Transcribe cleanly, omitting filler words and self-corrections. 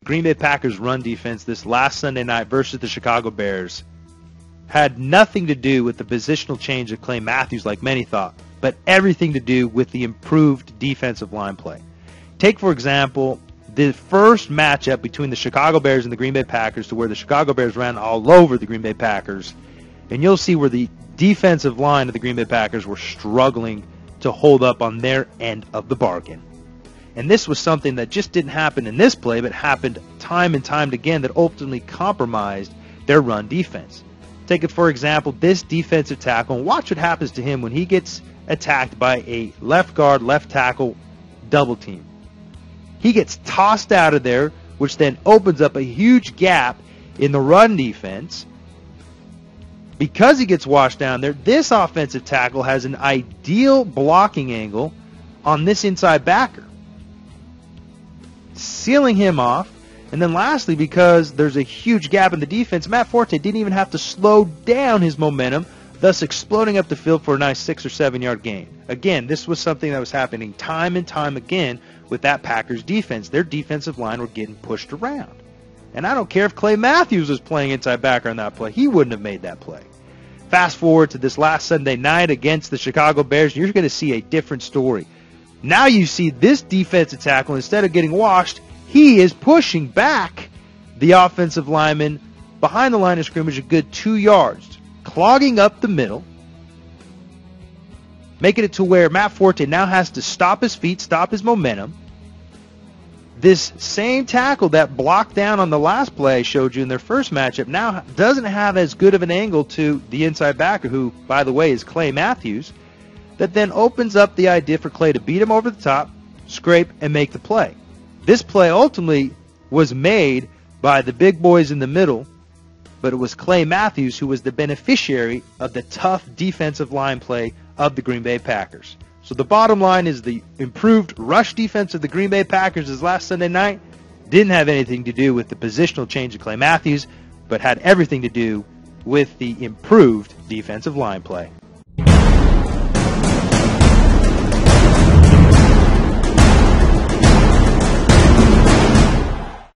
Green Bay Packers run defense this last Sunday night versus the Chicago Bears had nothing to do with the positional change of Clay Matthews like many thought, but everything to do with the improved defensive line play. Take, for example, the first matchup between the Chicago Bears and the Green Bay Packers, to where the Chicago Bears ran all over the Green Bay Packers, and you'll see where the defensive line of the Green Bay Packers were struggling to hold up on their end of the bargain. And this was something that just didn't happen in this play, but happened time and time again, that ultimately compromised their run defense. Take it, for example, this defensive tackle, and watch what happens to him when he gets attacked by a left guard, left tackle double team. He gets tossed out of there, which then opens up a huge gap in the run defense. Because he gets washed down there, this offensive tackle has an ideal blocking angle on this inside backer, sealing him off. And then lastly, because there's a huge gap in the defense, Matt Forte didn't even have to slow down his momentum, thus exploding up the field for a nice 6 or 7 yard gain. Again, this was something that was happening time and time again with that Packers defense. Their defensive line were getting pushed around. And I don't care if Clay Matthews was playing inside backer on that play. He wouldn't have made that play. Fast forward to this last Sunday night against the Chicago Bears, you're going to see a different story. Now you see this defensive tackle, instead of getting washed, he is pushing back the offensive lineman behind the line of scrimmage a good 2 yards, clogging up the middle, making it to where Matt Forte now has to stop his feet, stop his momentum. This same tackle that blocked down on the last play I showed you in their first matchup now doesn't have as good of an angle to the inside backer, who, by the way, is Clay Matthews, that then opens up the idea for Clay to beat him over the top, scrape, and make the play. This play ultimately was made by the big boys in the middle, but it was Clay Matthews who was the beneficiary of the tough defensive line play of the Green Bay Packers. So the bottom line is the improved rush defense of the Green Bay Packers this last Sunday night didn't have anything to do with the positional change of Clay Matthews, but had everything to do with the improved defensive line play.